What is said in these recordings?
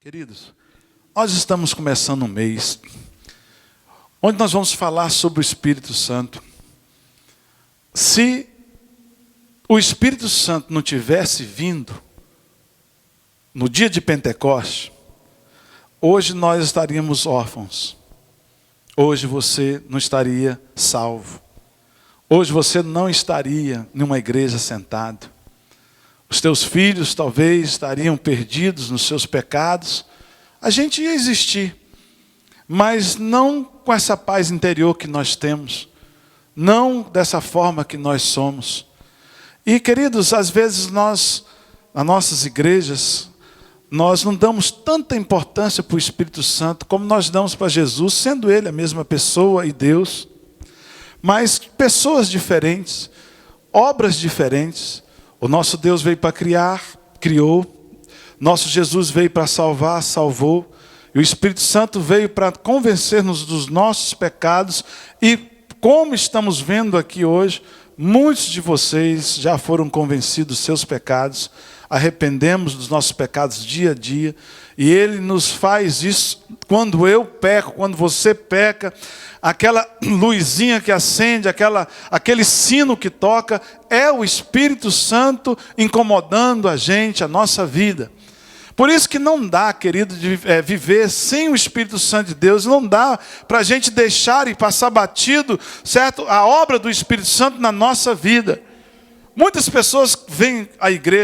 Queridos, nós estamos começando um mês onde nós vamos falar sobre o Espírito Santo. Se o Espírito Santo não tivesse vindo no dia de Pentecostes, hoje nós estaríamos órfãos. Hoje você não estaria salvo. Hoje você não estaria numa igreja sentado. Os teus filhos talvez estariam perdidos nos seus pecados. A gente ia existir, mas não com essa paz interior que nós temos. Não dessa forma que nós somos. E queridos, às vezes nós, nas nossas igrejas, nós não damos tanta importância para o Espírito Santo como nós damos para Jesus, sendo Ele a mesma pessoa e Deus. Mas pessoas diferentes, obras diferentes. O nosso Deus veio para criar, criou. Nosso Jesus veio para salvar, salvou. E o Espírito Santo veio para convencer-nos dos nossos pecados. E como estamos vendo aqui hoje, muitos de vocês já foram convencidos dos seus pecados. Arrependemos dos nossos pecados dia a dia. E Ele nos faz isso quando eu peco, quando você peca. Aquela luzinha que acende, aquele sino que toca, é o Espírito Santo incomodando a gente, a nossa vida. Por isso que não dá, querido, de viver sem o Espírito Santo de Deus. Não dá para a gente deixar e passar batido, certo? A obra do Espírito Santo na nossa vida. Muitas pessoas vêm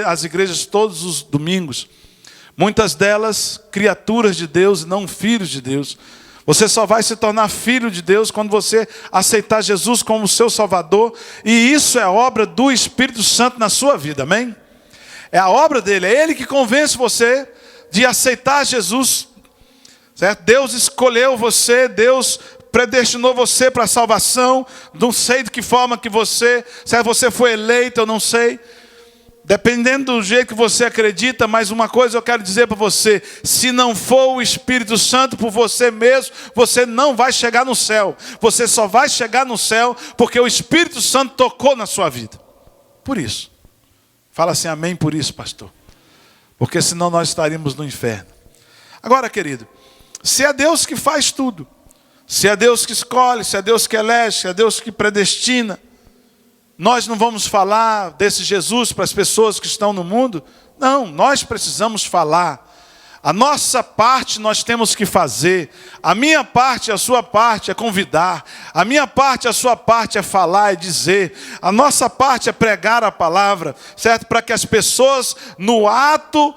às igrejas todos os domingos. Muitas delas criaturas de Deus e não filhos de Deus. Você só vai se tornar filho de Deus quando você aceitar Jesus como seu Salvador. E isso é obra do Espírito Santo na sua vida, amém? É a obra dele, é Ele que convence você de aceitar Jesus. Certo? Deus escolheu você, Deus predestinou você para a salvação. Não sei de que forma que você foi eleito, eu não sei. Dependendo do jeito que você acredita, mas uma coisa eu quero dizer para você: se não for o Espírito Santo por você mesmo, você não vai chegar no céu. Você só vai chegar no céu porque o Espírito Santo tocou na sua vida. Por isso. Fala assim, amém por isso, pastor. Porque senão nós estaríamos no inferno. Agora, querido, se é Deus que faz tudo, se é Deus que escolhe, se é Deus que elege, se é Deus que predestina, nós não vamos falar desse Jesus para as pessoas que estão no mundo? Não, nós precisamos falar. A nossa parte nós temos que fazer. A minha parte, a sua parte é convidar. A minha parte, a sua parte é falar e dizer. A nossa parte é pregar a palavra, certo? Para que as pessoas no ato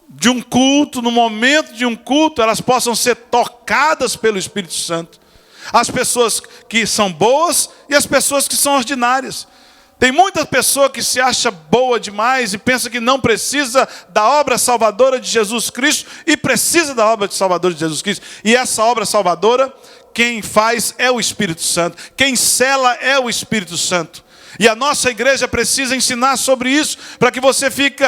de um culto, no momento de um culto, elas possam ser tocadas pelo Espírito Santo. As pessoas que são boas e as pessoas que são ordinárias. Tem muita pessoa que se acha boa demais e pensa que não precisa da obra salvadora de Jesus Cristo e precisa da obra salvadora de Jesus Cristo. E essa obra salvadora, quem faz é o Espírito Santo. Quem sela é o Espírito Santo. E a nossa igreja precisa ensinar sobre isso para que você fique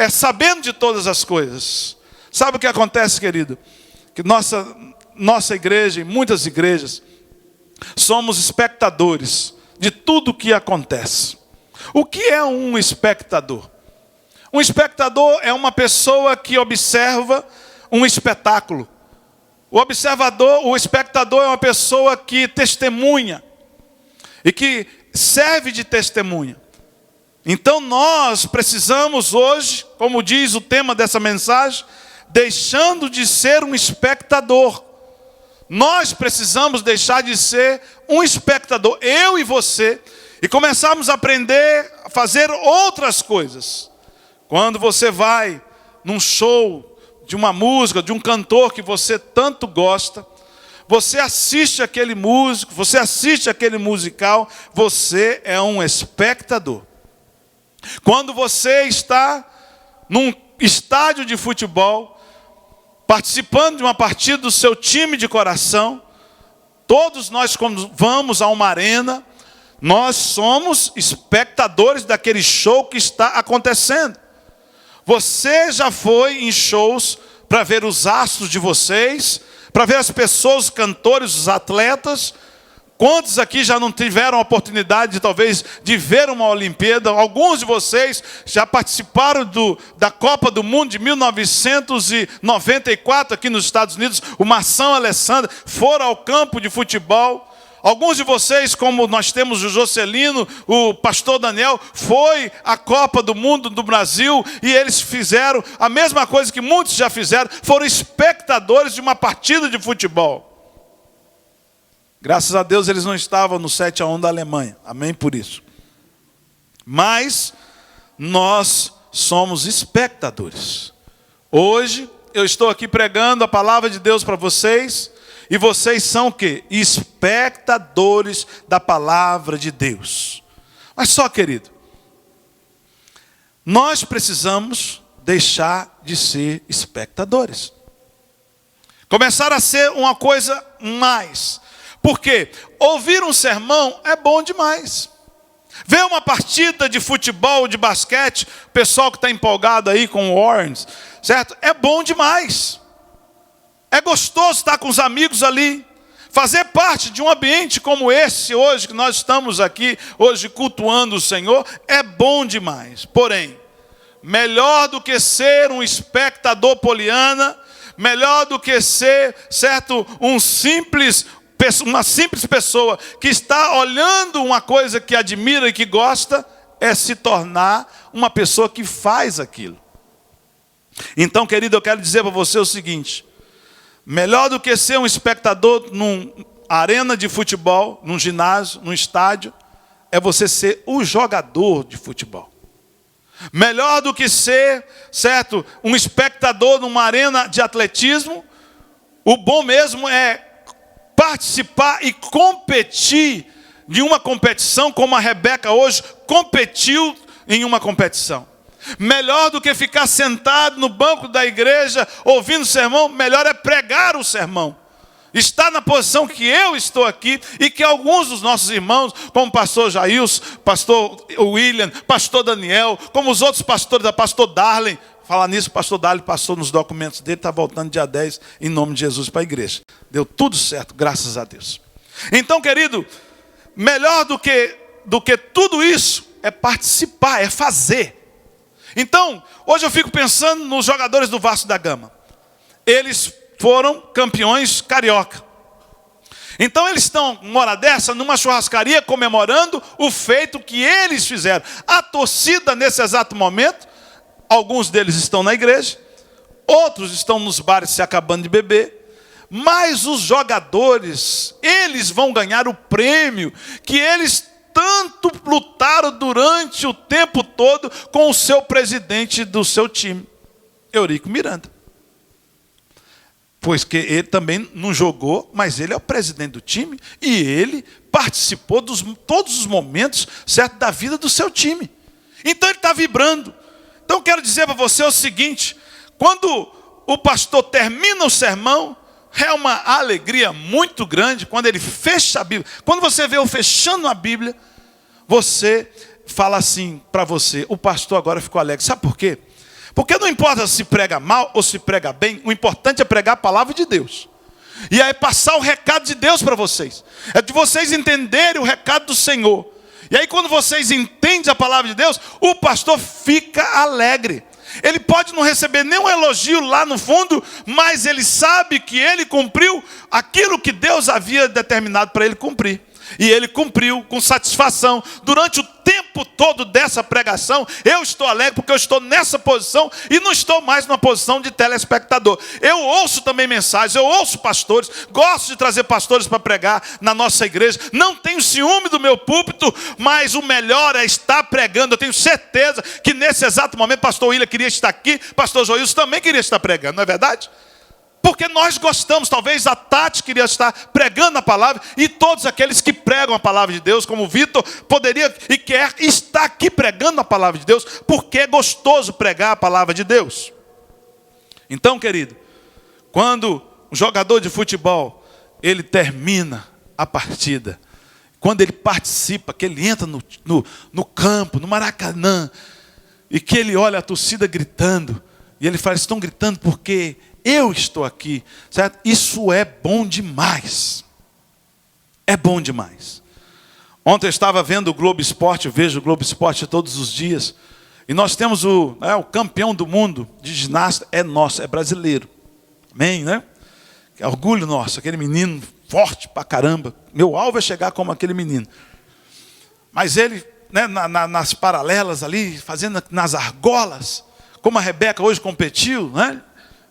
sabendo de todas as coisas. Sabe o que acontece, querido? Que nossa igreja e muitas igrejas somos espectadores de tudo o que acontece. O que é um espectador? Um espectador é uma pessoa que observa um espetáculo. O espectador é uma pessoa que testemunha e que serve de testemunha. Então nós precisamos hoje, como diz o tema dessa mensagem, deixando de ser um espectador. Nós precisamos deixar de ser um espectador, eu e você, e começarmos a aprender a fazer outras coisas. Quando você vai num show de uma música, de um cantor que você tanto gosta, você assiste aquele músico, você assiste aquele musical, você é um espectador. Quando você está num estádio de futebol, participando de uma partida do seu time de coração, todos nós, quando vamos a uma arena, nós somos espectadores daquele show que está acontecendo. Você já foi em shows para ver os astros de vocês, para ver as pessoas, os cantores, os atletas. Quantos aqui já não tiveram a oportunidade, talvez, de ver uma Olimpíada? Alguns de vocês já participaram da Copa do Mundo de 1994, aqui nos Estados Unidos. O Marção Alessandra foram ao campo de futebol. Alguns de vocês, como nós temos o Jocelino, o pastor Daniel, foi à Copa do Mundo do Brasil e eles fizeram a mesma coisa que muitos já fizeram, foram espectadores de uma partida de futebol. Graças a Deus eles não estavam no 7-1 da Alemanha, amém por isso. Mas nós somos espectadores. Hoje eu estou aqui pregando a palavra de Deus para vocês. E vocês são o quê? Espectadores da palavra de Deus. Mas só, querido, nós precisamos deixar de ser espectadores. Começar a ser uma coisa mais. Porque ouvir um sermão é bom demais. Ver uma partida de futebol, de basquete, o pessoal que está empolgado aí com o Warriors, certo? É bom demais. É gostoso estar com os amigos ali, fazer parte de um ambiente como esse hoje, que nós estamos aqui, hoje cultuando o Senhor, é bom demais. Porém, melhor do que ser um espectador poliana, melhor do que ser, certo, uma simples pessoa que está olhando uma coisa que admira e que gosta, é se tornar uma pessoa que faz aquilo. Então, querido, eu quero dizer para você o seguinte: melhor do que ser um espectador numa arena de futebol, num ginásio, num estádio, é você ser o jogador de futebol. Melhor do que ser, certo, um espectador numa arena de atletismo, o bom mesmo é participar e competir de uma competição, como a Rebeca hoje competiu em uma competição. Melhor do que ficar sentado no banco da igreja ouvindo o sermão, melhor é pregar o sermão. Estar na posição que eu estou aqui e que alguns dos nossos irmãos, como o pastor Jailson, pastor William, pastor Daniel, como os outros pastores, da pastor Darlen. Falar nisso, o pastor Darlen passou nos documentos dele, está voltando dia 10 em nome de Jesus para a igreja. Deu tudo certo, graças a Deus. Então, querido, melhor do que tudo isso é participar, é fazer. Então, hoje eu fico pensando nos jogadores do Vasco da Gama. Eles foram campeões carioca. Então eles estão, uma hora dessa, numa churrascaria comemorando o feito que eles fizeram. A torcida, nesse exato momento, alguns deles estão na igreja, outros estão nos bares se acabando de beber, mas os jogadores, eles vão ganhar o prêmio que eles tanto lutaram durante o tempo todo com o seu presidente do seu time, Eurico Miranda. Pois que ele também não jogou, mas ele é o presidente do time e ele participou de todos os momentos, certo, da vida do seu time. Então ele está vibrando. Então eu quero dizer para você o seguinte: quando o pastor termina o sermão, é uma alegria muito grande quando ele fecha a Bíblia. Quando você vê o fechando a Bíblia, você fala assim para você: o pastor agora ficou alegre. Sabe por quê? Porque não importa se prega mal ou se prega bem, o importante é pregar a palavra de Deus. E aí passar o recado de Deus para vocês. É de vocês entenderem o recado do Senhor. E aí quando vocês entendem a palavra de Deus, o pastor fica alegre. Ele pode não receber nenhum elogio lá no fundo, mas ele sabe que ele cumpriu aquilo que Deus havia determinado para ele cumprir. E ele cumpriu com satisfação. Durante o tempo todo dessa pregação, eu estou alegre porque eu estou nessa posição e não estou mais numa posição de telespectador. Eu ouço também mensagens, eu ouço pastores, gosto de trazer pastores para pregar na nossa igreja. Não tenho ciúme do meu púlpito, mas o melhor é estar pregando. Eu tenho certeza que nesse exato momento, pastor William queria estar aqui, pastor Joilson também queria estar pregando, não é verdade? Porque nós gostamos, talvez a Tati queria estar pregando a palavra, e todos aqueles que pregam a palavra de Deus, como o Vitor, poderia e quer estar aqui pregando a palavra de Deus, porque é gostoso pregar a palavra de Deus. Então, querido, quando um jogador de futebol, ele termina a partida, quando ele participa, que ele entra no campo, no Maracanã, e que ele olha a torcida gritando, e ele fala: estão gritando porque eu estou aqui, certo? Isso é bom demais. É bom demais. Ontem eu estava vendo o Globo Esporte, eu vejo o Globo Esporte todos os dias. E nós temos o campeão do mundo de ginástica, é nosso, é brasileiro. Amém, né? É orgulho nosso, aquele menino forte pra caramba. Meu alvo é chegar como aquele menino. Mas ele, né, nas paralelas ali, fazendo nas argolas, como a Rebeca hoje competiu, né?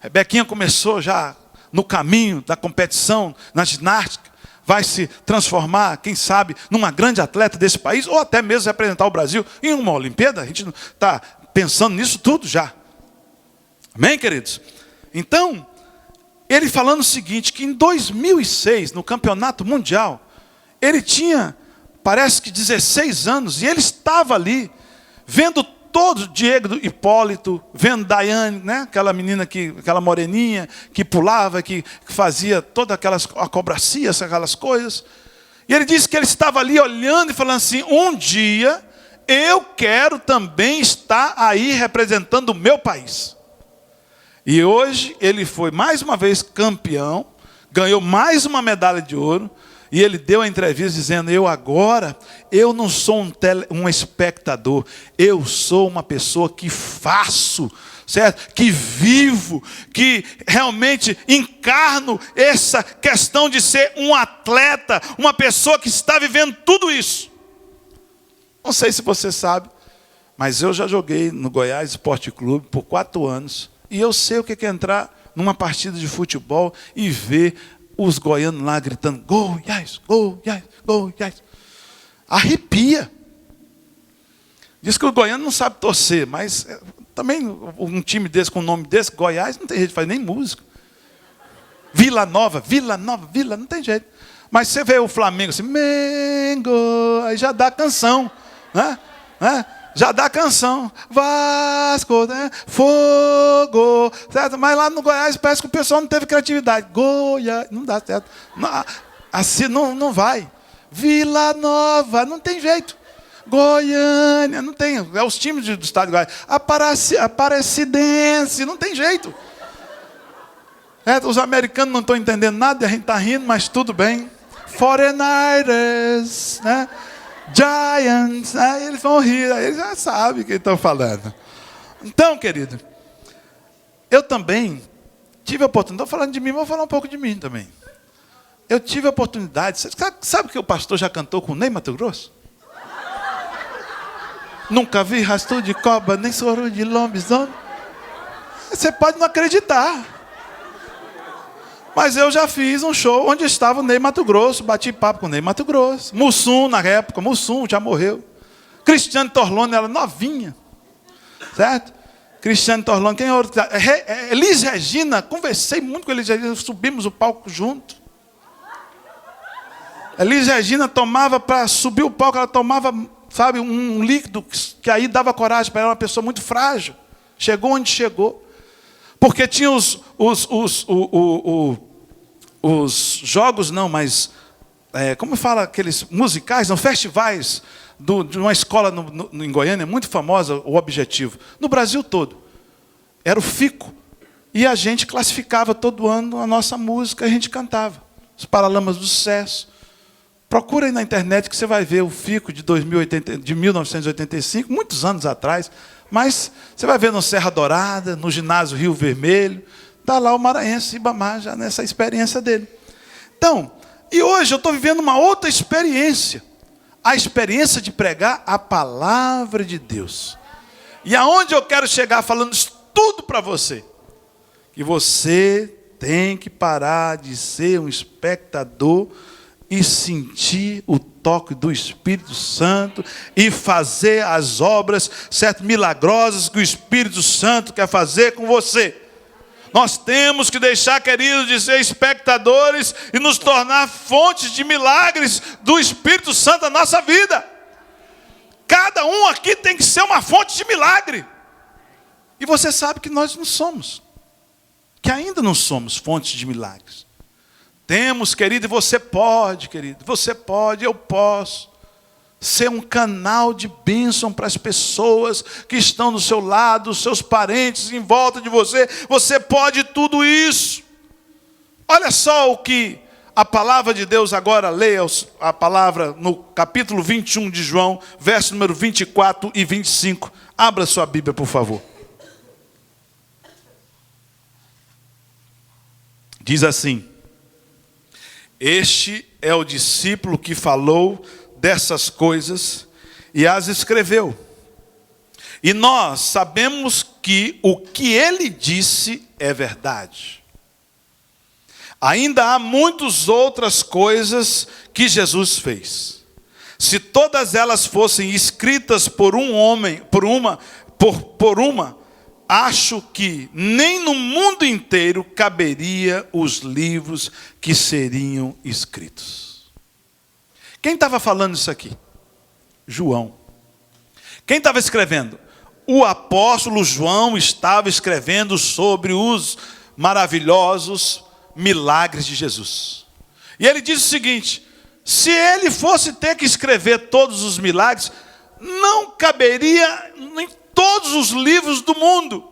Rebequinha começou já no caminho da competição, na ginástica. Vai se transformar, quem sabe, numa grande atleta desse país, ou até mesmo representar o Brasil em uma Olimpíada. A gente está pensando nisso tudo já. Amém, queridos? Então, ele falando o seguinte, que em 2006, no Campeonato Mundial, ele tinha, parece que 16 anos, e ele estava ali, vendo todo Diego Hipólito, vendo Daiane, né? Aquela menina, aquela moreninha, que pulava, que fazia todas aquelas acrobacias, aquelas coisas. E ele disse que ele estava ali olhando e falando assim, um dia eu quero também estar aí representando o meu país. E hoje ele foi mais uma vez campeão, ganhou mais uma medalha de ouro, e ele deu a entrevista dizendo, eu não sou um espectador, eu sou uma pessoa que faço, certo? Que vivo, que realmente encarno essa questão de ser um atleta, uma pessoa que está vivendo tudo isso. Não sei se você sabe, mas eu já joguei no Goiás Esporte Clube por 4 anos, e eu sei o que é entrar numa partida de futebol e ver os goianos lá gritando, Goiás, Goiás, Goiás. Arrepia. Diz que o goiano não sabe torcer, mas também um time desse, com um nome desse, Goiás, não tem jeito de fazer nem música. Vila Nova, não tem jeito. Mas você vê o Flamengo assim, Mengo, aí já dá canção, né? Já dá canção, Vasco, né? Fogo, certo? Mas lá no Goiás parece que o pessoal não teve criatividade. Goiás, não dá certo. Não, assim não vai. Vila Nova, não tem jeito. Goiânia, não tem. É os times do estado de Goiás. Aparecidense, não tem jeito. Os americanos não estão entendendo nada, a gente está rindo, mas tudo bem. Foreigners, né? Giants, aí eles vão rir, aí eles já sabem o que estão falando. Então, querido, eu também tive a oportunidade, estou falando de mim, vou falar um pouco de mim também. Eu tive a oportunidade, sabe que o pastor já cantou com o Ney Matogrosso? Nunca vi rastro de cobra, nem soro de lobisomem. Você pode não acreditar. Mas eu já fiz um show onde estava o Ney Matogrosso, bati papo com o Ney Matogrosso. Mussum, na época, Mussum já morreu. Cristiane Torlone, ela novinha. Certo? Cristiane Torlone, quem é outro? Elis Regina, conversei muito com Elis Regina, subimos o palco junto. Elis Regina tomava, para subir o palco, ela tomava, sabe, um líquido que aí dava coragem para ela, uma pessoa muito frágil. Chegou onde chegou. Porque tinha os jogos, não, mas, como fala, aqueles musicais, não, festivais de uma escola em Goiânia, muito famosa, o Objetivo, no Brasil todo. Era o FICO. E a gente classificava todo ano a nossa música, a gente cantava. Os Paralamas do Sucesso. Procura aí na internet que você vai ver o FICO de 1985, muitos anos atrás. Mas você vai ver no Serra Dourada, no ginásio Rio Vermelho, está lá o maranhense Ibamar, já nessa experiência dele. Então, e hoje eu estou vivendo uma outra experiência. A experiência de pregar a palavra de Deus. E aonde eu quero chegar falando isso tudo para você? Que você tem que parar de ser um espectador e sentir o toque do Espírito Santo e fazer as obras, certo, milagrosas que o Espírito Santo quer fazer com você. Nós temos que deixar, queridos, de ser espectadores e nos tornar fontes de milagres do Espírito Santo na nossa vida. Cada um aqui tem que ser uma fonte de milagre. E você sabe que nós não somos, que ainda não somos fontes de milagres. Temos, querido, e você pode, eu posso ser um canal de bênção para as pessoas que estão do seu lado, os seus parentes em volta de você. Você pode tudo isso. Olha só o que a palavra de Deus agora, leia a palavra no capítulo 21 de João, verso número 24 e 25. Abra sua Bíblia, por favor. Diz assim: este é o discípulo que falou dessas coisas e as escreveu. E nós sabemos que o que ele disse é verdade. Ainda há muitas outras coisas que Jesus fez. Se todas elas fossem escritas por um homem, por uma, acho que nem no mundo inteiro caberia os livros que seriam escritos. Quem estava falando isso aqui? João. Quem estava escrevendo? O apóstolo João estava escrevendo sobre os maravilhosos milagres de Jesus. E ele diz o seguinte: se ele fosse ter que escrever todos os milagres, não caberia em todos os livros do mundo.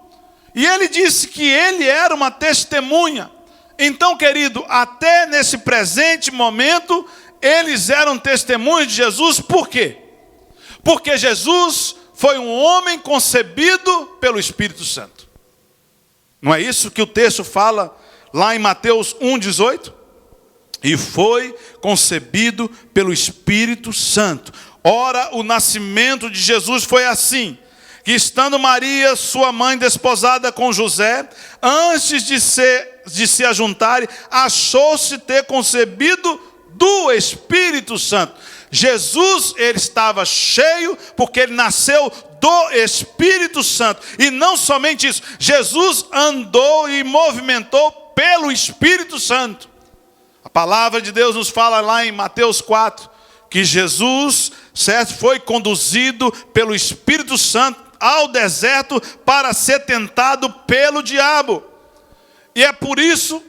E ele disse que ele era uma testemunha. Então, querido, até nesse presente momento, eles eram testemunhas de Jesus. Por quê? Porque Jesus foi um homem concebido pelo Espírito Santo. Não é isso que o texto fala lá em Mateus 1,18? E foi concebido pelo Espírito Santo. Ora, o nascimento de Jesus foi assim: que estando Maria, sua mãe, desposada com José, antes de se ajuntarem, achou-se ter concebido do Espírito Santo. Jesus, ele estava cheio porque ele nasceu do Espírito Santo. E não somente isso, Jesus andou e movimentou pelo Espírito Santo. A palavra de Deus nos fala lá em Mateus 4, que Jesus, certo, foi conduzido pelo Espírito Santo ao deserto para ser tentado pelo diabo. E é por isso,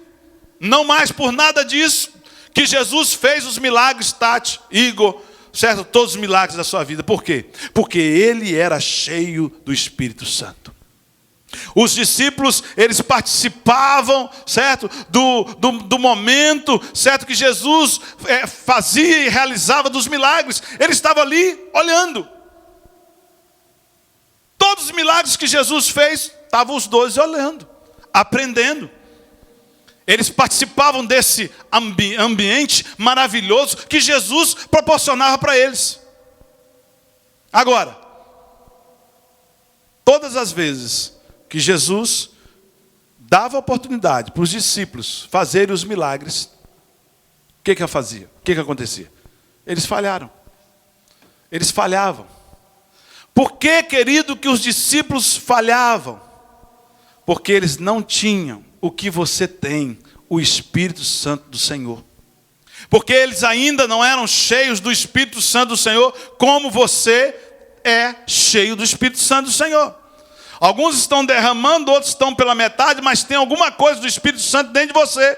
não mais por nada disso, que Jesus fez os milagres, Tati, Igor, certo? Todos os milagres da sua vida. Por quê? Porque ele era cheio do Espírito Santo. Os discípulos, eles participavam, certo? Do momento, certo? Que Jesus fazia e realizava dos milagres. Ele estava ali olhando. Todos os milagres que Jesus fez, estavam os 12 olhando, aprendendo. Eles participavam desse ambiente maravilhoso que Jesus proporcionava para eles. Agora, todas as vezes que Jesus dava oportunidade para os discípulos fazerem os milagres, o que fazia? O que acontecia? Eles falharam. Eles falhavam. Por que, querido, que os discípulos falhavam? Porque eles não tinham o que você tem, o Espírito Santo do Senhor. Porque eles ainda não eram cheios do Espírito Santo do Senhor, como você é cheio do Espírito Santo do Senhor. Alguns estão derramando, outros estão pela metade, mas tem alguma coisa do Espírito Santo dentro de você.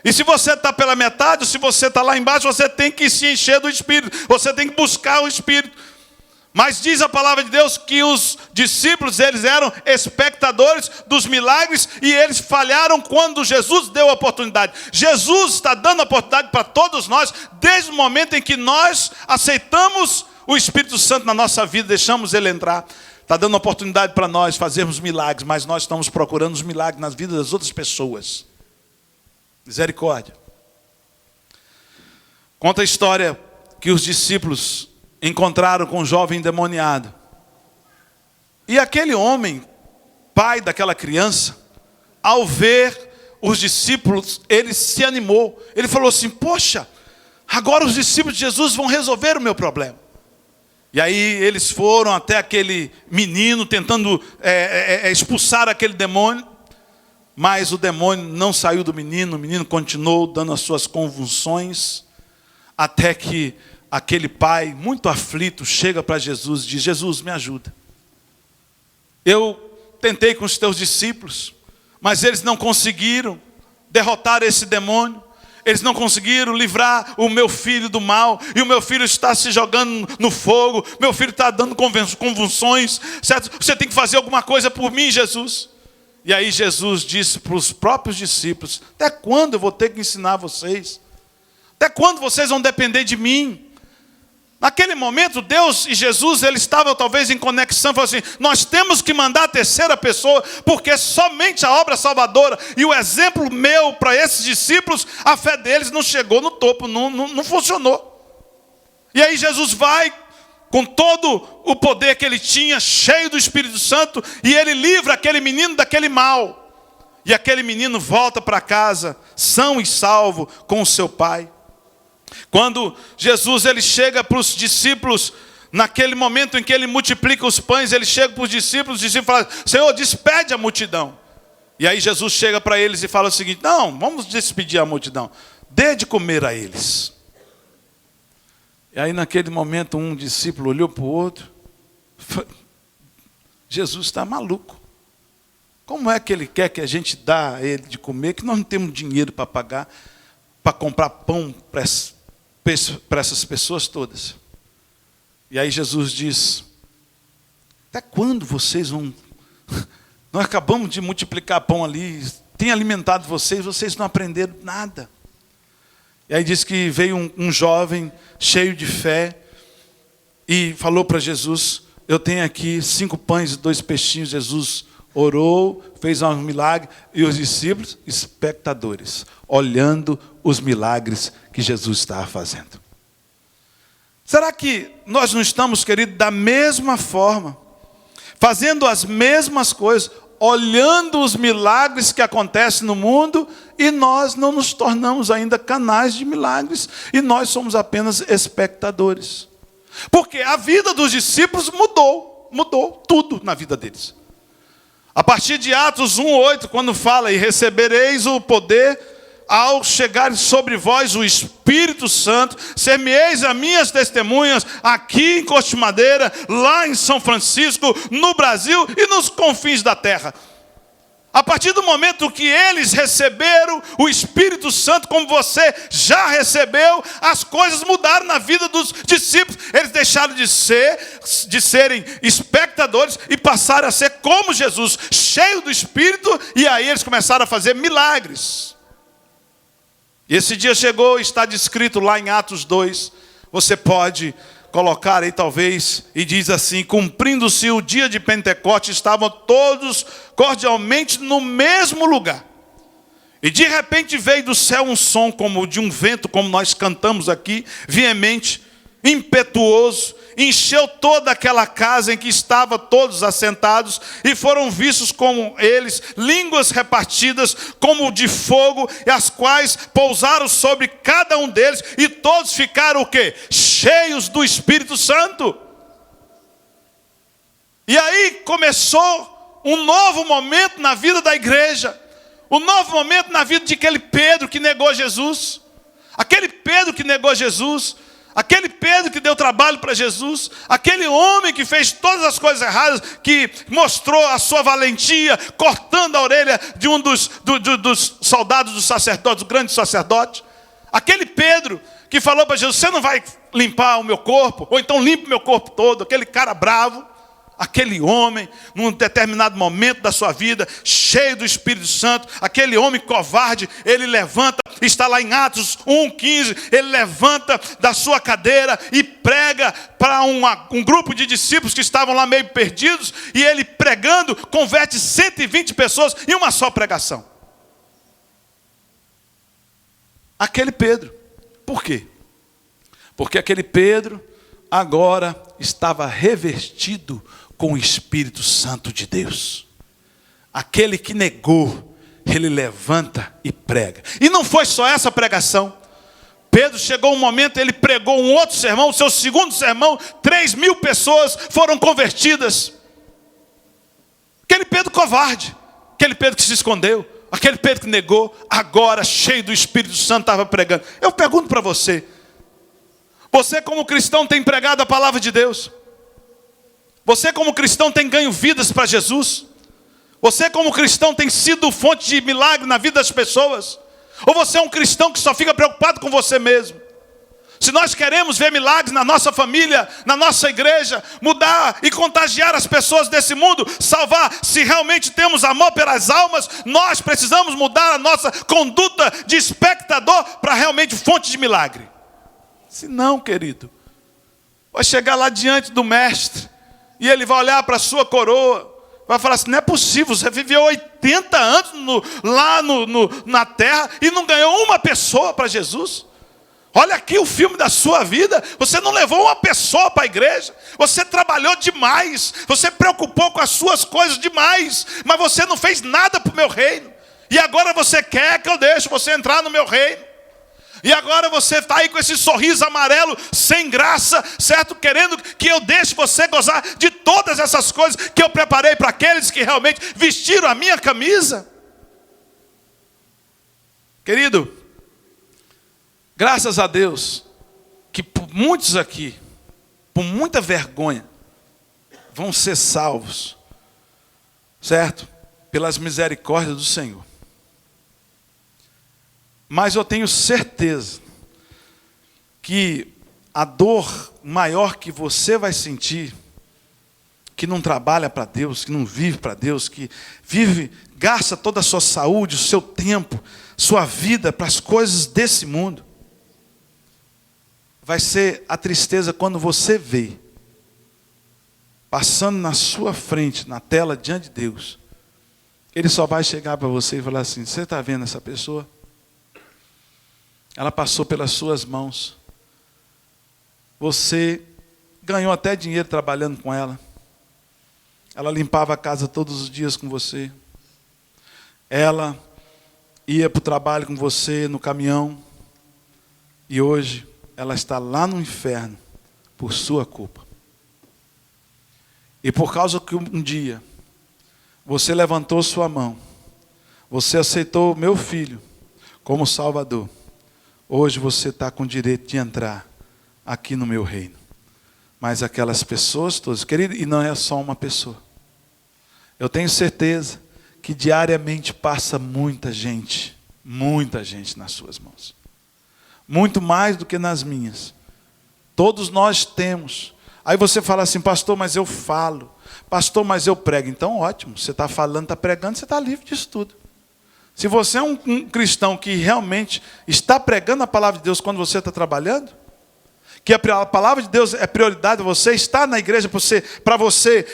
E se você está pela metade, ou se você está lá embaixo, você tem que se encher do Espírito. Você tem que buscar o Espírito. Mas diz a palavra de Deus que os discípulos, eles eram espectadores dos milagres e eles falharam quando Jesus deu a oportunidade. Jesus está dando a oportunidade para todos nós, desde o momento em que nós aceitamos o Espírito Santo na nossa vida, deixamos ele entrar. Está dando a oportunidade para nós fazermos milagres, mas nós estamos procurando os milagres nas vidas das outras pessoas. Misericórdia. Conta a história que os discípulos encontraram com um jovem endemoniado. E aquele homem, pai daquela criança, ao ver os discípulos, ele se animou. Ele falou assim: poxa, agora os discípulos de Jesus vão resolver o meu problema. E aí eles foram até aquele menino, tentando expulsar aquele demônio. Mas o demônio não saiu do menino, o menino continuou dando as suas convulsões, até que aquele pai, muito aflito, chega para Jesus e diz: Jesus, me ajuda. Eu tentei com os teus discípulos, mas eles não conseguiram derrotar esse demônio. Eles não conseguiram livrar o meu filho do mal. E o meu filho está se jogando no fogo. Meu filho está dando convulsões. Certo? Você tem que fazer alguma coisa por mim, Jesus. E aí Jesus disse para os próprios discípulos: até quando eu vou ter que ensinar vocês? Até quando vocês vão depender de mim? Naquele momento, Deus e Jesus, eles estavam talvez em conexão, falaram assim: nós temos que mandar a terceira pessoa, porque somente a obra salvadora e o exemplo meu para esses discípulos, a fé deles não chegou no topo, não funcionou. E aí Jesus vai, com todo o poder que ele tinha, cheio do Espírito Santo, e ele livra aquele menino daquele mal. E aquele menino volta para casa, são e salvo, com o seu pai. Quando Jesus ele chega para os discípulos, naquele momento em que ele multiplica os pães, ele chega para os discípulos falam: Senhor, despede a multidão. E aí Jesus chega para eles e fala o seguinte: não, vamos despedir a multidão, dê de comer a eles. E aí naquele momento um discípulo olhou para o outro, Jesus está maluco. Como é que ele quer que a gente dá a ele de comer, que nós não temos dinheiro para pagar, para comprar pão para essas pessoas todas? E aí Jesus diz: até quando vocês vão... Nós acabamos de multiplicar pão ali, tem alimentado vocês não aprenderam nada. E aí diz que veio um jovem cheio de fé e falou para Jesus: eu tenho aqui 5 pães e 2 peixinhos. Jesus orou, fez um milagre, e os discípulos, espectadores, olhando os milagres que Jesus estava fazendo. Será que nós não estamos, queridos, da mesma forma, fazendo as mesmas coisas, olhando os milagres que acontecem no mundo, e nós não nos tornamos ainda canais de milagres, e nós somos apenas espectadores? Porque a vida dos discípulos mudou tudo na vida deles. A partir de Atos 1:8, quando fala: e recebereis o poder ao chegar sobre vós o Espírito Santo, ser-me-eis as minhas testemunhas aqui em Costa de Madeira, lá em São Francisco, no Brasil e nos confins da terra. A partir do momento que eles receberam o Espírito Santo, como você já recebeu, as coisas mudaram na vida dos discípulos. Eles deixaram de serem espectadores e passaram a ser como Jesus, cheio do Espírito, e aí eles começaram a fazer milagres. E esse dia chegou, está descrito lá em Atos 2. Você pode colocar aí talvez, e diz assim: cumprindo-se o dia de Pentecostes, estavam todos cordialmente no mesmo lugar. E de repente veio do céu um som como de um vento, como nós cantamos aqui, veemente, impetuoso, encheu toda aquela casa em que estavam todos assentados, e foram vistos como eles, línguas repartidas como de fogo, e as quais pousaram sobre cada um deles, e todos ficaram o quê? Cheios do Espírito Santo. E aí começou um novo momento na vida da igreja, um novo momento na vida de aquele Pedro que negou Jesus, aquele Pedro que negou Jesus, aquele Pedro que deu trabalho para Jesus, aquele homem que fez todas as coisas erradas, que mostrou a sua valentia, cortando a orelha de um dos soldados dos sacerdotes, do grande sacerdote. Aquele Pedro que falou para Jesus: você não vai limpar o meu corpo? Ou então limpa o meu corpo todo. Aquele cara bravo. Aquele homem, num determinado momento da sua vida, cheio do Espírito Santo, aquele homem covarde, ele levanta, está lá em Atos 1:15, ele levanta da sua cadeira e prega para um grupo de discípulos que estavam lá meio perdidos, e ele pregando, converte 120 pessoas em uma só pregação. Aquele Pedro. Por quê? Porque aquele Pedro agora estava revestido com o Espírito Santo de Deus. Aquele que negou, ele levanta e prega. E não foi só essa pregação. Pedro chegou um momento, ele pregou um outro sermão, o seu segundo sermão, 3.000 pessoas foram convertidas. Aquele Pedro covarde, aquele Pedro que se escondeu, aquele Pedro que negou, agora cheio do Espírito Santo estava pregando. Eu pergunto para você: você como cristão tem pregado a palavra de Deus? Você como cristão tem ganho vidas para Jesus? Você como cristão tem sido fonte de milagre na vida das pessoas? Ou você é um cristão que só fica preocupado com você mesmo? Se nós queremos ver milagres na nossa família, na nossa igreja, mudar e contagiar as pessoas desse mundo, salvar, se realmente temos amor pelas almas, nós precisamos mudar a nossa conduta de espectador para realmente fonte de milagre. Se não, querido, vai chegar lá diante do mestre e ele vai olhar para a sua coroa, vai falar assim: não é possível, você viveu 80 anos na terra e não ganhou uma pessoa para Jesus. Olha aqui o filme da sua vida, você não levou uma pessoa para a igreja, você trabalhou demais, você preocupou com as suas coisas demais, mas você não fez nada para o meu reino. E agora você quer que eu deixe você entrar no meu reino. E agora você está aí com esse sorriso amarelo, sem graça, certo? Querendo que eu deixe você gozar de todas essas coisas que eu preparei para aqueles que realmente vestiram a minha camisa. Querido, graças a Deus, que muitos aqui, por muita vergonha, vão ser salvos, certo? Pelas misericórdias do Senhor. Mas eu tenho certeza que a dor maior que você vai sentir, que não trabalha para Deus, que não vive para Deus, que vive, gasta toda a sua saúde, o seu tempo, sua vida para as coisas desse mundo, vai ser a tristeza quando você vê, passando na sua frente, na tela, diante de Deus, Ele só vai chegar para você e falar assim: você está vendo essa pessoa? Ela passou pelas suas mãos. Você ganhou até dinheiro trabalhando com ela. Ela limpava a casa todos os dias com você. Ela ia para o trabalho com você no caminhão. E hoje ela está lá no inferno por sua culpa. E por causa que um dia você levantou sua mão, você aceitou o meu filho como Salvador, hoje você está com o direito de entrar aqui no meu reino. Mas aquelas pessoas todas, querido, e não é só uma pessoa. Eu tenho certeza que diariamente passa muita gente nas suas mãos. Muito mais do que nas minhas. Todos nós temos. Aí você fala assim: pastor, mas eu falo. Pastor, mas eu prego. Então ótimo, você está falando, está pregando, você está livre disso tudo. Se você é um cristão que realmente está pregando a palavra de Deus quando você está trabalhando, que a palavra de Deus é prioridade, você está na igreja para você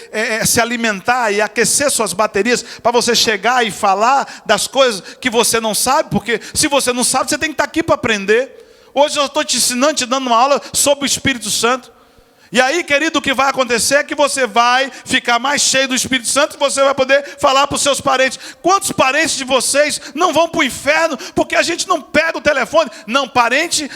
se alimentar e aquecer suas baterias, para você chegar e falar das coisas que você não sabe, porque se você não sabe, você tem que estar aqui para aprender. Hoje eu estou te ensinando, te dando uma aula sobre o Espírito Santo. E aí, querido, o que vai acontecer é que você vai ficar mais cheio do Espírito Santo e você vai poder falar para os seus parentes. Quantos parentes de vocês não vão para o inferno porque a gente não pega o telefone? Não, parente,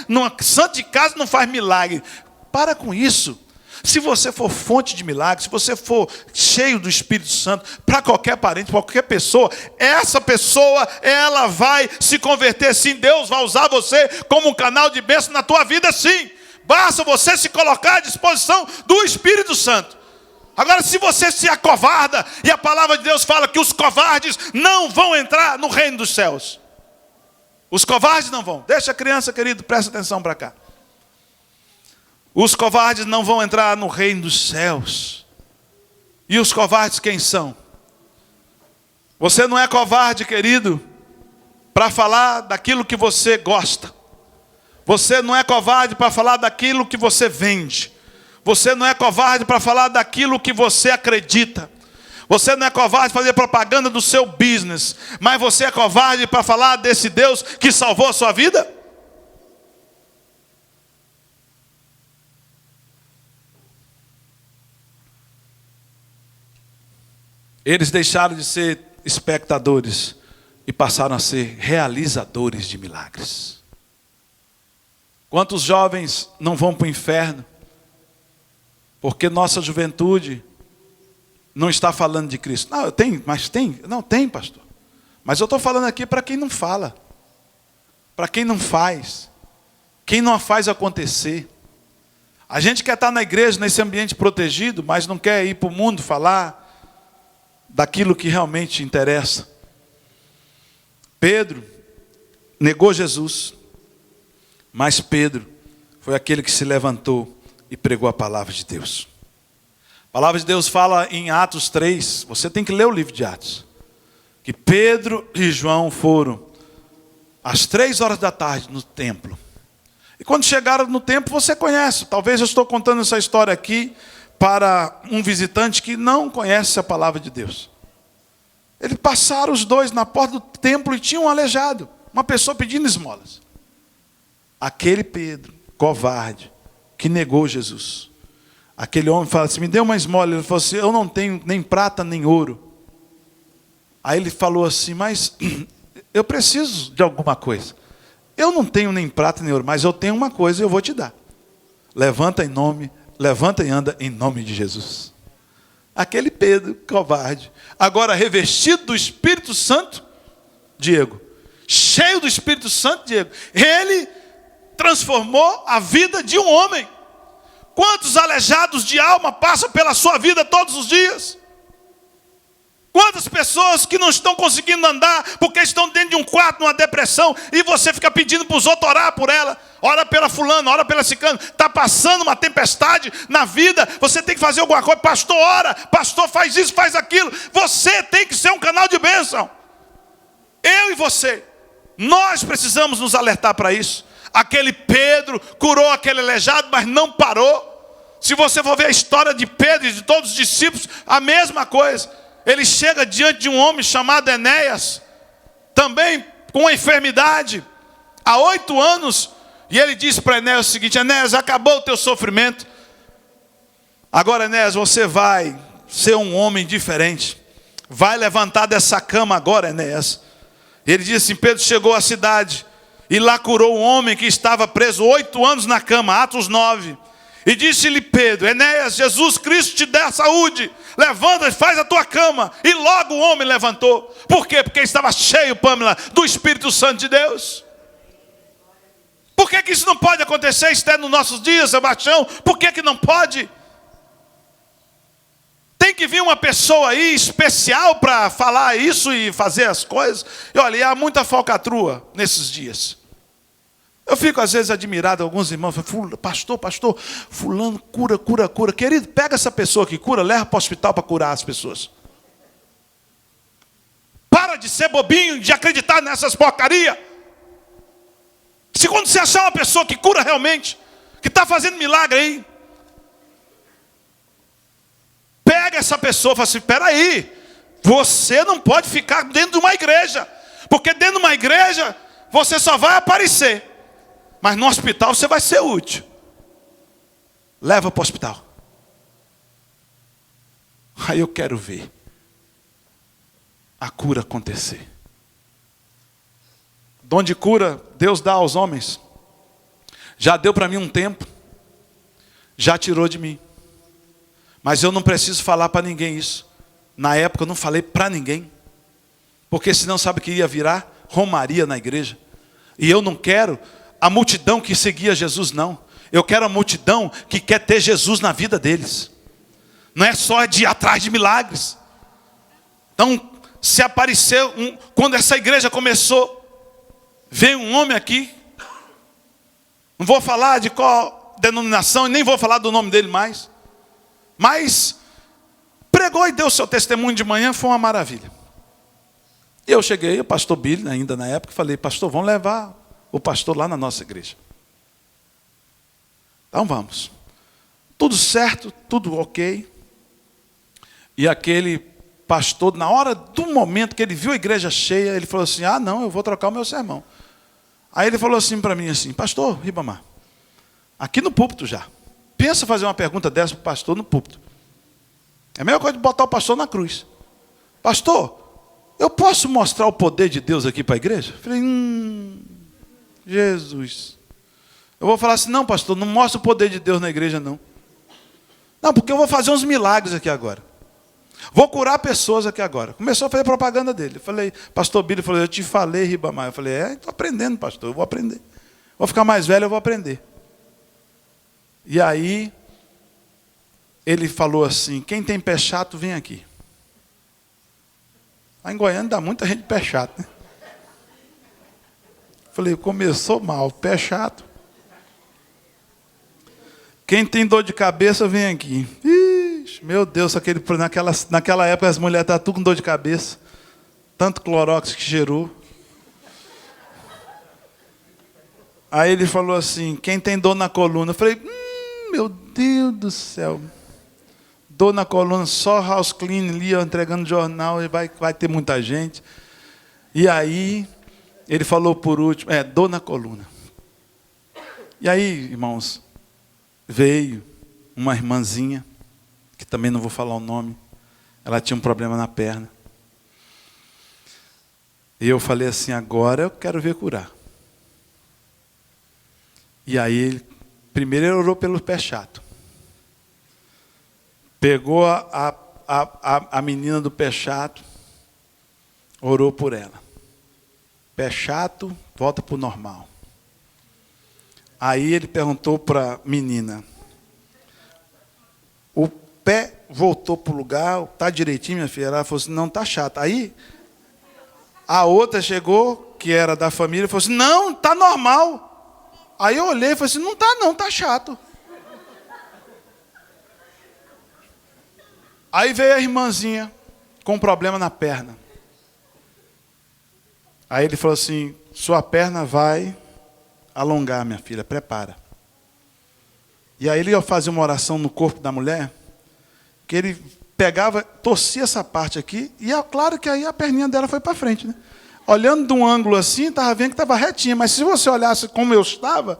santo de casa não faz milagre. Para com isso. Se você for fonte de milagre, se você for cheio do Espírito Santo, para qualquer parente, para qualquer pessoa, essa pessoa, ela vai se converter sim. Deus vai usar você como um canal de bênção na tua vida sim. Basta você se colocar à disposição do Espírito Santo. Agora, se você se acovarda, e a palavra de Deus fala que os covardes não vão entrar no reino dos céus. Os covardes não vão. Deixa a criança, querido, presta atenção para cá. Os covardes não vão entrar no reino dos céus. E os covardes quem são? Você não é covarde, querido, para falar daquilo que você gosta. Você não é covarde para falar daquilo que você vende. Você não é covarde para falar daquilo que você acredita. Você não é covarde para fazer propaganda do seu business. Mas você é covarde para falar desse Deus que salvou a sua vida? Eles deixaram de ser espectadores e passaram a ser realizadores de milagres. Quantos jovens não vão para o inferno porque nossa juventude não está falando de Cristo? Não, tem, pastor. Mas eu estou falando aqui para quem não fala, para quem não faz, quem não faz acontecer. A gente quer estar na igreja, nesse ambiente protegido, mas não quer ir para o mundo falar daquilo que realmente interessa. Pedro negou Jesus. Mas Pedro foi aquele que se levantou e pregou a palavra de Deus. A palavra de Deus fala em Atos 3, você tem que ler o livro de Atos, que Pedro e João foram às 3 horas da tarde no templo. E quando chegaram no templo, você conhece, talvez eu estou contando essa história aqui para um visitante que não conhece a palavra de Deus. Eles passaram os dois na porta do templo e tinham um aleijado, uma pessoa pedindo esmolas. Aquele Pedro, covarde, que negou Jesus. Aquele homem fala assim, me dê uma esmola. Ele falou assim, eu não tenho nem prata nem ouro. Aí ele falou assim, mas eu preciso de alguma coisa. Eu não tenho nem prata nem ouro, mas eu tenho uma coisa e eu vou te dar. Levanta e anda em nome de Jesus. Aquele Pedro, covarde, agora revestido do Espírito Santo, Diego, cheio do Espírito Santo, Diego, ele transformou a vida de um homem. Quantos aleijados de alma passam pela sua vida todos os dias? Quantas pessoas que não estão conseguindo andar porque estão dentro de um quarto, numa depressão, e você fica pedindo para os outros orar por ela. Ora pela fulana, ora pela ciclana. Está passando uma tempestade na vida, você tem que fazer alguma coisa. Pastor, ora, pastor, faz isso, faz aquilo. Você tem que ser um canal de bênção. Eu e você, nós precisamos nos alertar para isso. Aquele Pedro curou aquele aleijado, mas não parou. Se você for ver a história de Pedro e de todos os discípulos, a mesma coisa. Ele chega diante de um homem chamado Enéas, também com uma enfermidade, há 8 anos, e ele diz para Enéas o seguinte, Enéas, acabou o teu sofrimento, agora Enéas, você vai ser um homem diferente, vai levantar dessa cama agora, Enéas. E ele diz assim, Pedro chegou à cidade, e lá curou um homem que estava preso 8 anos na cama, Atos 9, e disse-lhe Pedro, Enéas, Jesus Cristo te dá saúde, levanta e faz a tua cama. E logo o homem levantou. Por quê? Porque estava cheio, Pâmela, do Espírito Santo de Deus. Por que isso não pode acontecer? Isso é nos nossos dias, Sebastião. Por que não pode? Tem que vir uma pessoa aí especial para falar isso e fazer as coisas. E olha, há muita falcatrua nesses dias. Eu fico às vezes admirado, alguns irmãos falam, pastor, fulano cura. Querido, pega essa pessoa que cura, leva para o hospital para curar as pessoas. Para de ser bobinho, de acreditar nessas porcarias. Se quando você achar uma pessoa que cura realmente, que está fazendo milagre aí, pega essa pessoa e fala assim, espera aí, você não pode ficar dentro de uma igreja, porque dentro de uma igreja você só vai aparecer. Mas no hospital você vai ser útil. Leva para o hospital. Aí eu quero ver a cura acontecer. Dom de cura, Deus dá aos homens. Já deu para mim um tempo. Já tirou de mim. Mas eu não preciso falar para ninguém isso. Na época eu não falei para ninguém. Porque senão sabe que ia virar romaria na igreja. E eu não quero a multidão que seguia Jesus, não. Eu quero a multidão que quer ter Jesus na vida deles. Não é só de ir atrás de milagres. Então, se apareceu, quando essa igreja começou, veio um homem aqui, não vou falar de qual denominação, e nem vou falar do nome dele mais, mas pregou e deu seu testemunho de manhã, foi uma maravilha. E eu cheguei, o pastor Billy, ainda na época, falei, pastor, vamos levar o pastor lá na nossa igreja. Então vamos. Tudo certo, tudo ok. E aquele pastor, na hora do momento que ele viu a igreja cheia, ele falou assim, não, eu vou trocar o meu sermão. Aí ele falou assim para mim, assim, pastor Ribamar, aqui no púlpito já, pensa fazer uma pergunta dessa para o pastor no púlpito. É a mesma coisa de botar o pastor na cruz. Pastor, eu posso mostrar o poder de Deus aqui para a igreja? Eu falei, Jesus. Eu vou falar assim, não pastor, não mostra o poder de Deus na igreja não. Não, porque eu vou fazer uns milagres aqui agora. Vou curar pessoas aqui agora. Começou a fazer propaganda dele. Eu falei, pastor Billy falou, eu te falei, Ribamar. Eu falei, estou aprendendo, pastor, eu vou aprender. Vou ficar mais velho, eu vou aprender. E aí, ele falou assim, quem tem pé chato, vem aqui. Lá em Goiânia dá muita gente pé chato, né? Falei, começou mal, pé chato. Quem tem dor de cabeça, vem aqui. Ixi, meu Deus, naquela época as mulheres estavam tudo com dor de cabeça. Tanto clorox que gerou. Aí ele falou assim, quem tem dor na coluna? Eu falei, meu Deus do céu. Dor na coluna, só house clean ali, ó, entregando jornal, e vai ter muita gente. E aí, ele falou por último, dor na coluna. E aí, irmãos, veio uma irmãzinha, que também não vou falar o nome, ela tinha um problema na perna. E eu falei assim, agora eu quero ver curar. E aí, primeiro ele orou pelo pé chato. Pegou a menina do pé chato, orou por ela. Pé chato, volta para o normal. Aí ele perguntou para a menina, o pé voltou para o lugar, está direitinho, minha filha? Ela falou assim, não, está chato. Aí, a outra chegou, que era da família, e falou assim, não, está normal. Aí eu olhei e falei assim, não, está chato. Aí veio a irmãzinha com um problema na perna. Aí ele falou assim, sua perna vai alongar, minha filha, prepara. E aí ele ia fazer uma oração no corpo da mulher, que ele pegava, torcia essa parte aqui, e é claro que aí a perninha dela foi para frente, né? Olhando de um ângulo assim, estava vendo que estava retinha, mas se você olhasse como eu estava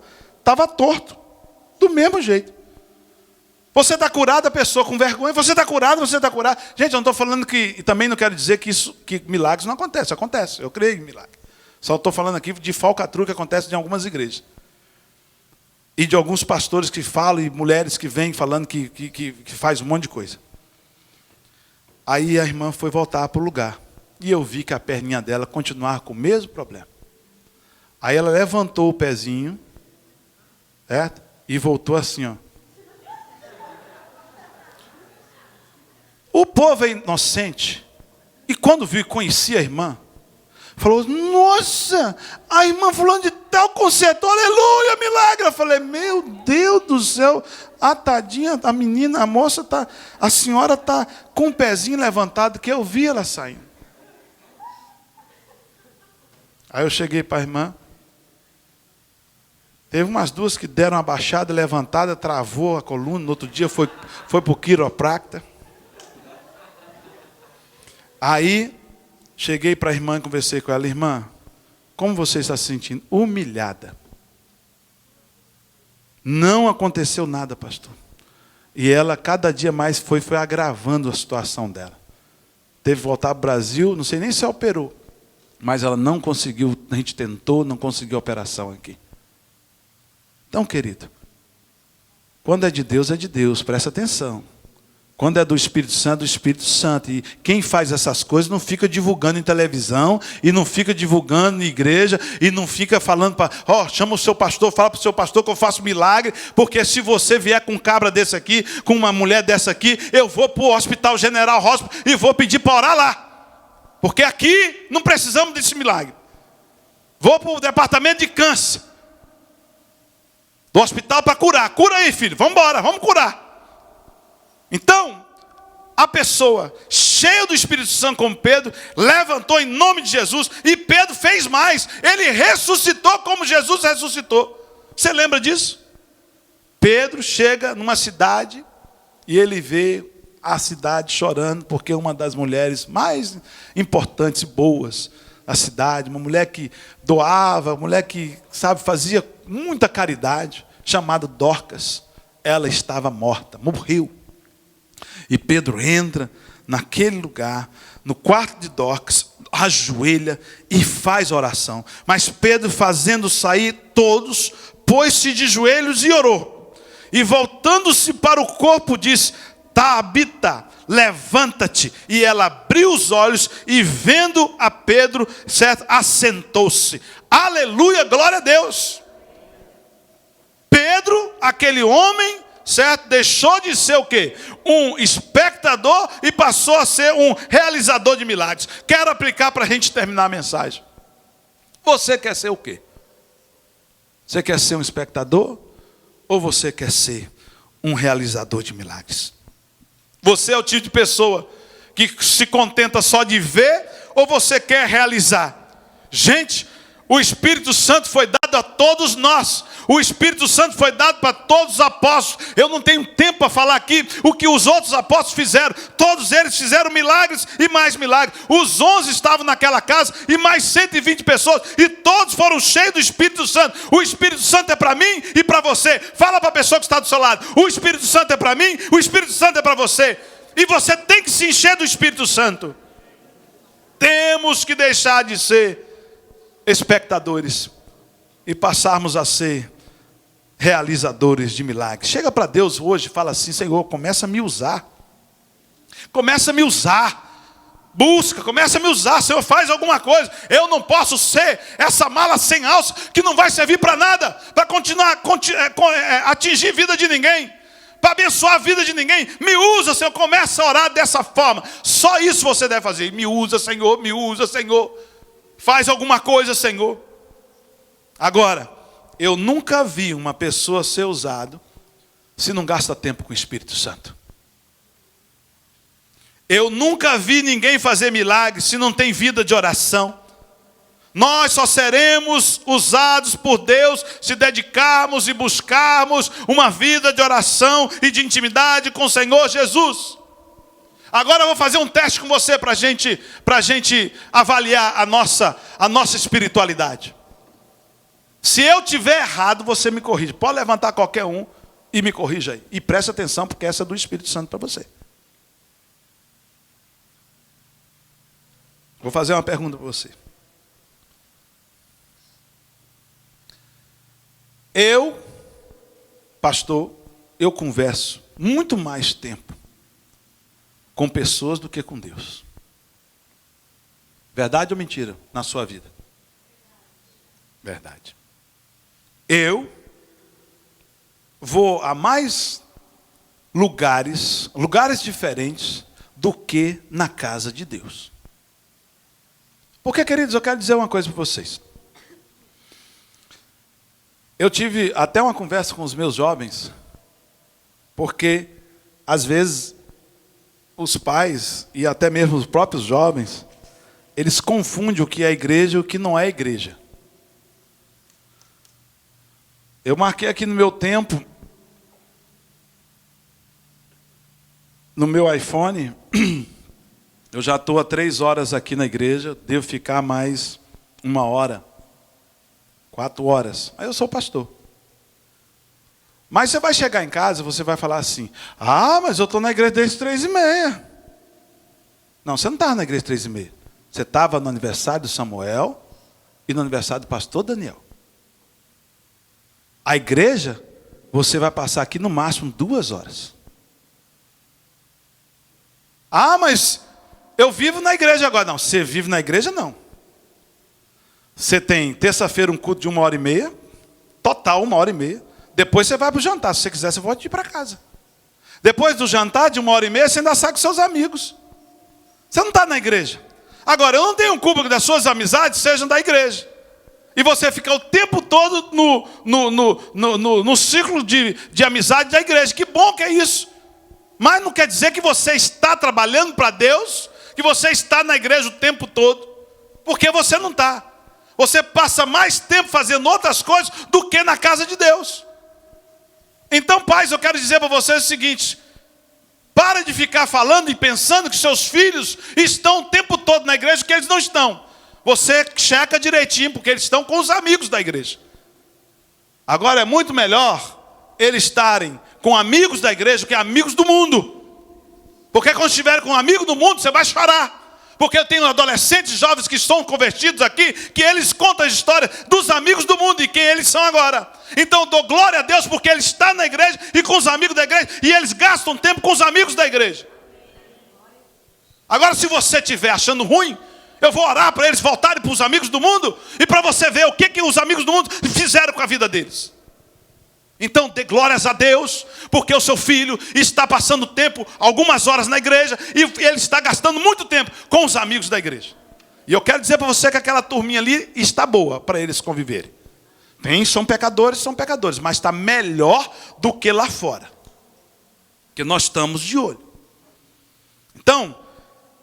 torto, do mesmo jeito. Você está curado, a pessoa com vergonha, você está curado, você está curado. Gente, eu não estou falando que, e também não quero dizer que milagres não acontecem, acontece, eu creio em milagres. Só estou falando aqui de falcatrua que acontece em algumas igrejas. E de alguns pastores que falam, e mulheres que vêm falando que faz um monte de coisa. Aí a irmã foi voltar para o lugar. E eu vi que a perninha dela continuava com o mesmo problema. Aí ela levantou o pezinho, certo? E voltou assim, ó. O povo é inocente. E quando viu e conhecia a irmã, falou, nossa, a irmã fulano de tal consertou, aleluia, milagre. Eu falei, meu Deus do céu, a tadinha, a menina, a moça, a senhora está com o pezinho levantado, que eu vi ela saindo. Aí eu cheguei para a irmã, teve umas duas que deram uma baixada, levantada, travou a coluna, no outro dia foi para o quiropracta. Aí, cheguei para a irmã e conversei com ela, irmã, como você está se sentindo? Humilhada. Não aconteceu nada, pastor. E ela, cada dia mais, foi agravando a situação dela. Teve que voltar para o Brasil, não sei nem se operou. Mas ela não conseguiu, a gente tentou, não conseguiu a operação aqui. Então, querido, quando é de Deus, presta atenção. Quando é do Espírito Santo, do Espírito Santo. E quem faz essas coisas não fica divulgando em televisão, e não fica divulgando em igreja, e não fica falando para, chama o seu pastor, fala para o seu pastor que eu faço milagre, porque se você vier com um cabra desse aqui, com uma mulher dessa aqui, eu vou para o Hospital General Hospital e vou pedir para orar lá. Porque aqui não precisamos desse milagre. Vou para o departamento de câncer do hospital para curar. Cura aí, filho, vamos embora, vamos curar. Então, a pessoa cheia do Espírito Santo como Pedro, levantou em nome de Jesus, e Pedro fez mais, ele ressuscitou como Jesus ressuscitou. Você lembra disso? Pedro chega numa cidade, e ele vê a cidade chorando, porque uma das mulheres mais importantes e boas da cidade, uma mulher que doava, uma mulher que, fazia muita caridade, chamada Dorcas, ela estava morta, morreu. E Pedro entra naquele lugar, no quarto de Dorcas, ajoelha e faz oração. Mas Pedro, fazendo sair todos, pôs-se de joelhos e orou. E voltando-se para o corpo, disse, Tabita, levanta-te. E ela abriu os olhos e, vendo a Pedro, certo, assentou-se. Aleluia, glória a Deus. Pedro, aquele homem, certo, deixou de ser o quê? Um espectador e passou a ser um realizador de milagres. Quero aplicar para a gente terminar a mensagem. Você quer ser o quê? Você quer ser um espectador? Ou você quer ser um realizador de milagres. Você é o tipo de pessoa que se contenta só de ver ou você quer realizar? Gente, o Espírito Santo foi dado a todos nós. O Espírito Santo foi dado para todos os apóstolos. Eu não tenho tempo para falar aqui o que os outros apóstolos fizeram. Todos eles fizeram milagres e mais milagres. Os 11 estavam naquela casa e mais 120 pessoas. E todos foram cheios do Espírito Santo. O Espírito Santo é para mim e para você. Fala para a pessoa que está do seu lado. O Espírito Santo é para mim, o Espírito Santo é para você. E você tem que se encher do Espírito Santo. Temos que deixar de ser espectadores e passarmos a ser realizadores de milagres. Chega para Deus hoje e fala assim: Senhor, começa a me usar. Começa a me usar. Busca, começa a me usar. Senhor, faz alguma coisa. Eu não posso ser essa mala sem alça que não vai servir para nada, para continuar atingir a vida de ninguém, para abençoar a vida de ninguém. Me usa, Senhor. Começa a orar dessa forma. Só isso você deve fazer. Me usa, Senhor. Me usa, Senhor. Faz alguma coisa, Senhor. Agora, eu nunca vi uma pessoa ser usada se não gasta tempo com o Espírito Santo. Eu nunca vi ninguém fazer milagre se não tem vida de oração. Nós só seremos usados por Deus se dedicarmos e buscarmos uma vida de oração e de intimidade com o Senhor Jesus. Agora eu vou fazer um teste com você para a gente avaliar a nossa espiritualidade. Se eu tiver errado, você me corrige. Pode levantar qualquer um e me corrija aí. E preste atenção, porque essa é do Espírito Santo para você. Vou fazer uma pergunta para você. Eu, pastor, eu converso muito mais tempo com pessoas do que com Deus. Verdade ou mentira na sua vida? Verdade. Eu vou a mais lugares diferentes do que na casa de Deus. Porque, queridos, eu quero dizer uma coisa para vocês. Eu tive até uma conversa com os meus jovens, porque, às vezes, os pais e até mesmo os próprios jovens, eles confundem o que é igreja e o que não é igreja. Eu marquei aqui no meu tempo, no meu iPhone, eu já estou há 3 horas aqui na igreja, devo ficar mais 1 hora, 4 horas. Aí eu sou pastor. Mas você vai chegar em casa, você vai falar assim: ah, mas eu estou na igreja desde 3h30. Não, você não estava na igreja 3h30. Você estava no aniversário do Samuel e no aniversário do pastor Daniel. A igreja, você vai passar aqui no máximo 2 horas. Ah, mas eu vivo na igreja agora. Não, você vive na igreja não. Você tem terça-feira um culto de 1h30, total 1h30. Depois você vai para o jantar. Se você quiser, você pode ir para casa. Depois do jantar, de 1h30, você ainda sai com seus amigos. Você não está na igreja. Agora, eu não tenho culpa que as suas amizades sejam da igreja. E você fica o tempo todo no ciclo de amizade da igreja. Que bom que é isso. Mas não quer dizer que você está trabalhando para Deus, que você está na igreja o tempo todo. Porque você não está. Você passa mais tempo fazendo outras coisas do que na casa de Deus. Então, pais, eu quero dizer para vocês o seguinte: para de ficar falando e pensando que seus filhos estão o tempo todo na igreja, porque eles não estão. Você checa direitinho, porque eles estão com os amigos da igreja. Agora é muito melhor eles estarem com amigos da igreja que amigos do mundo. Porque quando estiverem com amigos do mundo, você vai chorar. Porque eu tenho adolescentes jovens que estão convertidos aqui, que eles contam a história dos amigos do mundo e quem eles são agora. Então eu dou glória a Deus porque ele está na igreja e com os amigos da igreja, e eles gastam tempo com os amigos da igreja. Agora, se você estiver achando ruim, eu vou orar para eles voltarem para os amigos do mundo e para você ver o que os amigos do mundo fizeram com a vida deles. Então dê glórias a Deus, porque o seu filho está passando tempo, algumas horas na igreja, e ele está gastando muito tempo com os amigos da igreja. E eu quero dizer para você que aquela turminha ali está boa para eles conviverem. São pecadores, mas está melhor do que lá fora. Porque nós estamos de olho. Então,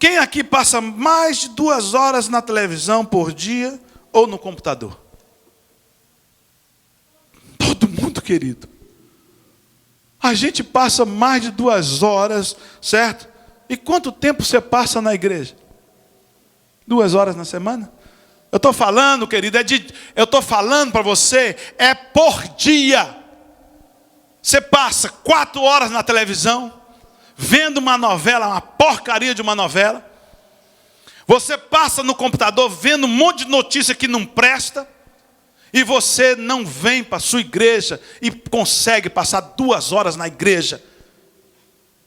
quem aqui passa mais de 2 horas na televisão por dia ou no computador? Todo mundo, querido. A gente passa mais de 2 horas, certo? E quanto tempo você passa na igreja? 2 horas na semana? Eu estou falando, querido, eu estou falando para você, é por dia. Você passa 4 horas na televisão, vendo uma novela, uma porcaria de uma novela. Você passa no computador vendo um monte de notícia que não presta. E você não vem para a sua igreja e consegue passar 2 horas na igreja.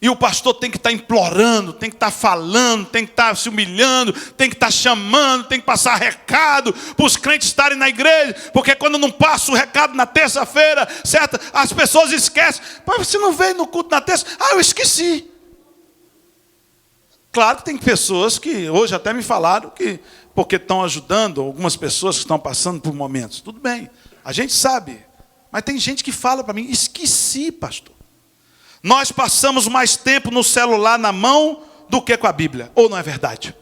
E o pastor tem que estar implorando, tem que estar falando, tem que estar se humilhando, tem que estar chamando, tem que passar recado para os crentes estarem na igreja. Porque quando não passa o recado na terça-feira, certo? As pessoas esquecem. Mas você não veio no culto na terça? Ah, eu esqueci. Claro que tem pessoas que hoje até me falaram que porque estão ajudando algumas pessoas que estão passando por momentos. Tudo bem, a gente sabe. Mas tem gente que fala para mim, esqueci, pastor. Nós passamos mais tempo no celular na mão do que com a Bíblia. Ou não é verdade?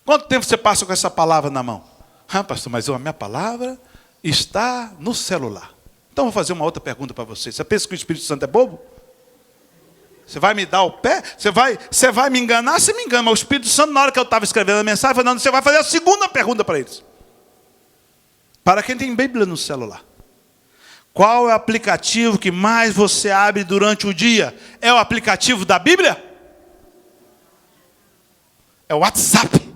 Quanto tempo você passa com essa palavra na mão? Ah, pastor, mas a minha palavra está no celular. Então vou fazer uma outra pergunta para você. Você pensa que o Espírito Santo é bobo? Você vai me dar o pé? Você vai me enganar? Você me engana. Mas o Espírito Santo, na hora que eu estava escrevendo a mensagem, falando, você vai fazer a segunda pergunta para eles. Para quem tem Bíblia no celular. Qual é o aplicativo que mais você abre durante o dia? É o aplicativo da Bíblia? É o WhatsApp.